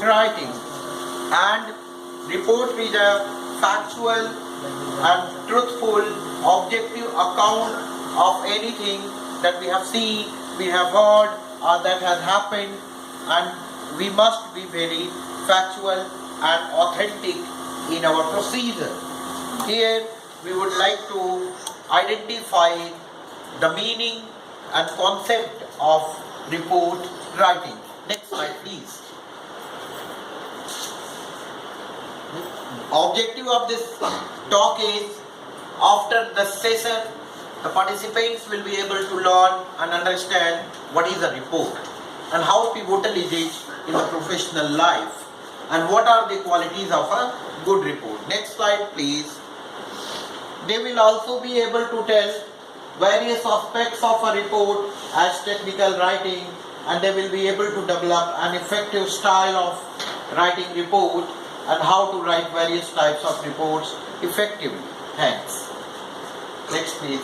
writing, and report is a factual and truthful, objective account of anything that we have seen, we have heard, or that has happened, and we must be very factual and authentic in our procedure. Here we would like to identify the meaning and concept of report writing. Next slide, please. Objective of this talk is, after the session, the participants will be able to learn and understand what is a report and how pivotal is it in the professional life and what are the qualities of a good report. Next slide, please. They will also be able to tell various aspects of a report as technical writing, and they will be able to develop an effective style of writing report and how to write various types of reports effectively. Thanks. Next, please.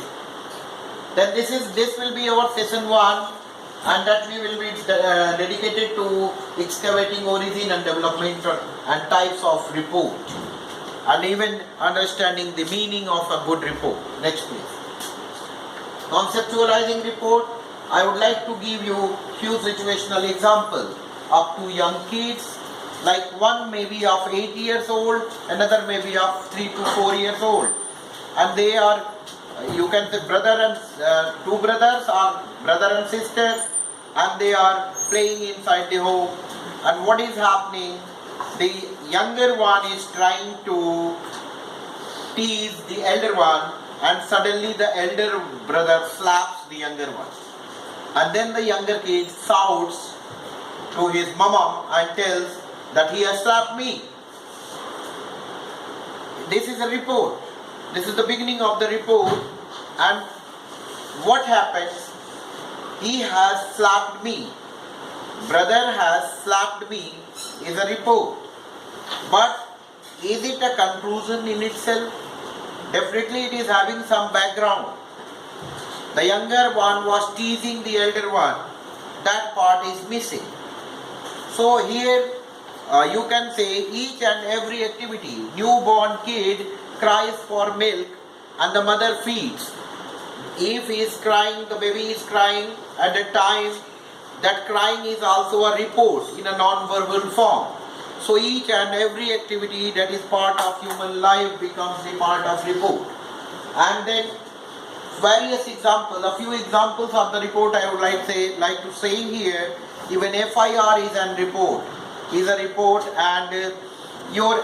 Then this will be our session 1, and that we will be dedicated to excavating origin and development and types of report, and even understanding the meaning of a good report. Next, please. Conceptualizing report. I would like to give you few situational examples up to young kids, like one may be of 8 years old, another may be of 3 to 4 years old, and they are, you can say, two brothers or brother and sister, and they are playing inside the home. And what is happening? The younger one is trying to tease the elder one, and suddenly the elder brother slaps the younger one. And then the younger kid shouts to his mama and tells that he has slapped me. This is a report. This is the beginning of the report. And what happens? He has slapped me. Brother has slapped me is a report. But is it a conclusion in itself? Definitely it is having some background. The younger one was teasing the elder one. That part is missing. So here you can say each and every activity. Newborn kid cries for milk and the mother feeds. If he is crying, the baby is crying at a time, that crying is also a report in a non-verbal form. So each and every activity that is part of human life becomes a part of report. And then various examples, a few examples of the report I would like to say here. Even FIR is a report, and your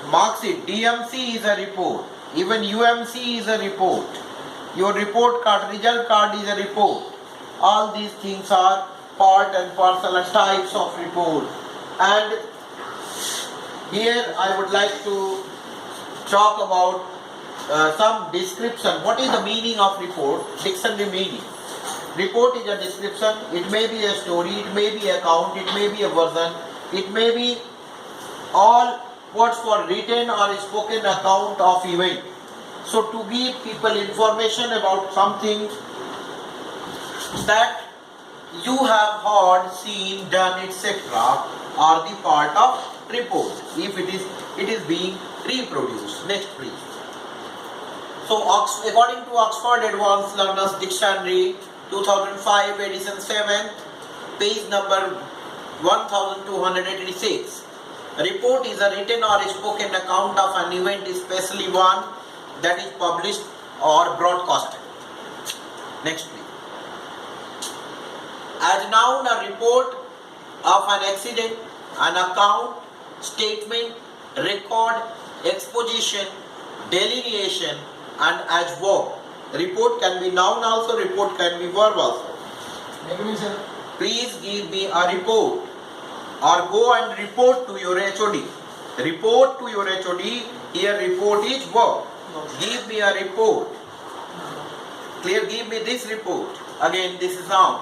marksheet, DMC is a report, even UMC is a report, your report card, result card is a report. All these things are part and parcel and types of report. And here I would like to talk about some description. What is the meaning of report? Dictionary meaning. Report is a description. It may be a story, it may be account, it may be a version, it may be all words for written or spoken account of event. So to give people information about something that you have heard, seen, done, etc. are the part of report if it is being reproduced. Next, please. So according to Oxford Advanced Learners Dictionary 2005 edition 7, page number 1286, report is a written or spoken account of an event, especially one that is published or broadcasted. Next, please. As noun, a report of an accident, an account, statement, record, exposition, delineation, and as verb. Report can be noun also, report can be verb also. Please give me a report, or go and report to your HOD. Report to your HOD, here report is verb. Give me a report. Clear, give me this report. Again, this is noun.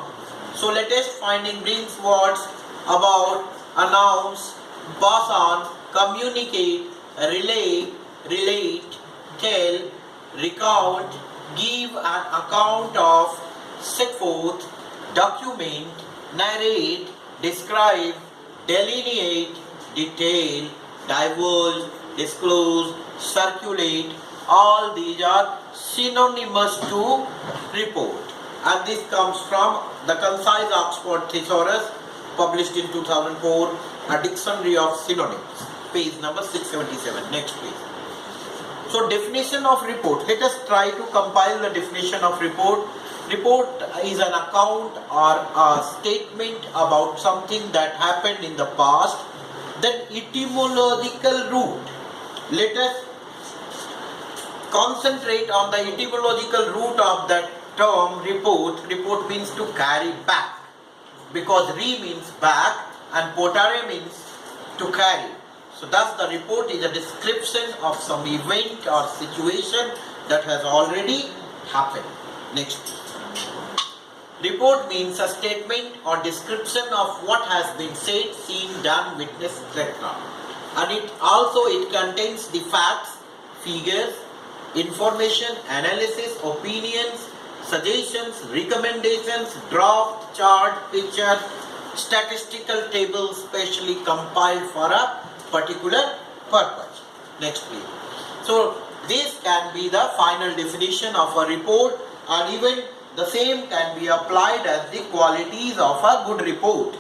So latest finding brings words about, announce, pass on, communicate, relay, relate, tell, recount, give an account of, set forth, document, narrate, describe, delineate, detail, divulge, disclose, circulate, all these are synonymous to report. And this comes from the Concise Oxford Thesaurus, published in 2004, a dictionary of synonyms, page number 677. Next please. So definition of report. Let us try to compile the definition of report. Report is an account or a statement about something that happened in the past. Then etymological root. Let us concentrate on the etymological root of that term report. Report means to carry back, because re means back and potare means to carry. So thus the report is a description of some event or situation that has already happened. Next. Report means a statement or description of what has been said, seen, done, witnessed, etc. And it contains the facts, figures, information, analysis, opinions, suggestions, recommendations, draft, chart, picture, statistical tables specially compiled for a particular purpose. Next please. So this can be the final definition of a report, and even the same can be applied as the qualities of a good report.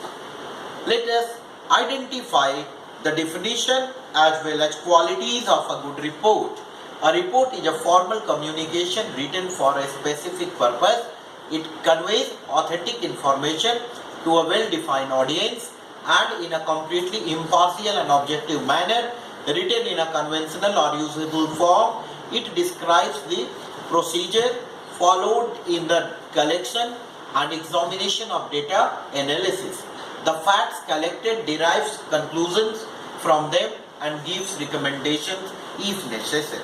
Let us identify the definition as well as qualities of a good report. A report is a formal communication written for a specific purpose. It conveys authentic information to a well-defined audience and in a completely impartial and objective manner, written in a conventional or usable form. It describes the procedure followed in the collection and examination of data analysis. The facts collected derives conclusions from them and gives recommendations if necessary.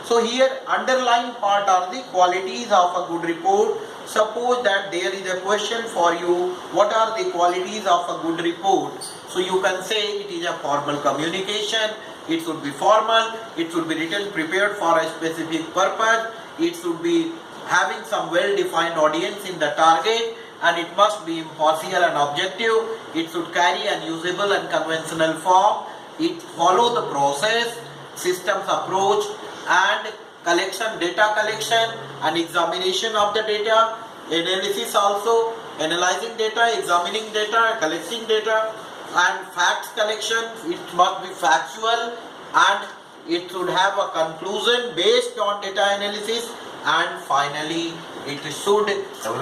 So here underlying part are the qualities of a good report. Suppose that there is a question for you, what are the qualities of a good report? So you can say it is a formal communication, it should be formal, it should be written prepared for a specific purpose, it should be having some well-defined audience in the target, and it must be impartial and objective, it should carry an usable and conventional form, it follow the process, systems approach, and collection, data collection and examination of the data, analysis also, analyzing data, examining data, collecting data, and facts collection. It must be factual and it should have a conclusion based on data analysis, and finally it should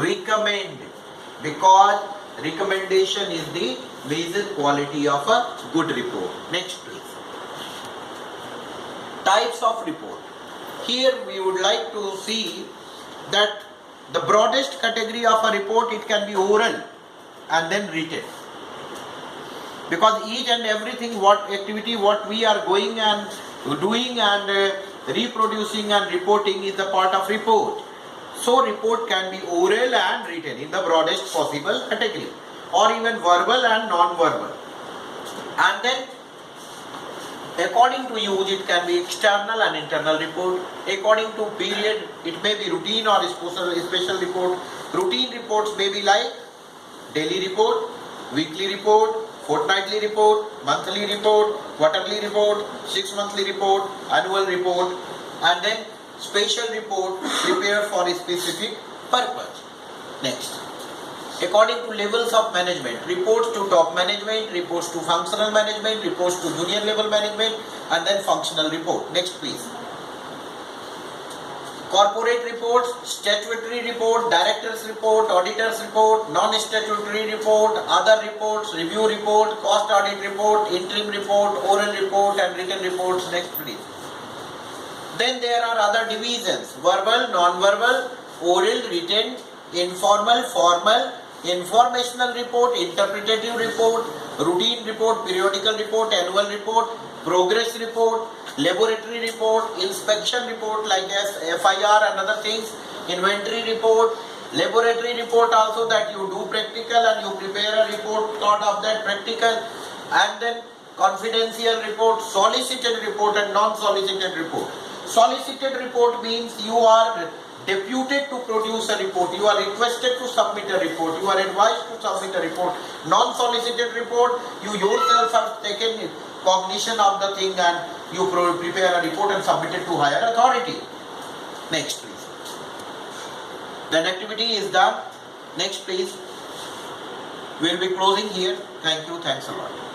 recommend, because recommendation is the major quality of a good report. Next please. Types of report. Here we would like to see that the broadest category of a report, it can be oral and then written, because each and everything, what activity, what we are going and doing and reproducing and reporting is a part of report. So report can be oral and written in the broadest possible category, or even verbal and non-verbal. And then according to use, it can be external and internal report. According to period, it may be routine or special report. Routine reports may be like daily report, weekly report, fortnightly report, monthly report, quarterly report, 6-monthly report, annual report, and then special report prepared for a specific purpose. Next. According to levels of management, reports to top management, reports to functional management, reports to junior level management, and then functional report. Next please. Corporate reports, statutory report, director's report, auditor's report, non-statutory report, other reports, review report, cost audit report, interim report, oral report, and written reports. Next please. Then there are other divisions: verbal, non-verbal, oral, written, informal, formal, informational report, interpretative report, routine report, periodical report, annual report, progress report, laboratory report, inspection report like FIR and other things, inventory report, laboratory report also, that you do practical and you prepare a report thought of that practical, and then confidential report, solicited report and non-solicited report. Solicited report means you are deputed to produce a report. You are requested to submit a report. You are advised to submit a report. Non-solicited report, you yourself have taken cognition of the thing and you prepare a report and submit it to higher authority. Next please. That activity is done. Next please. We will be closing here. Thank you. Thanks a lot.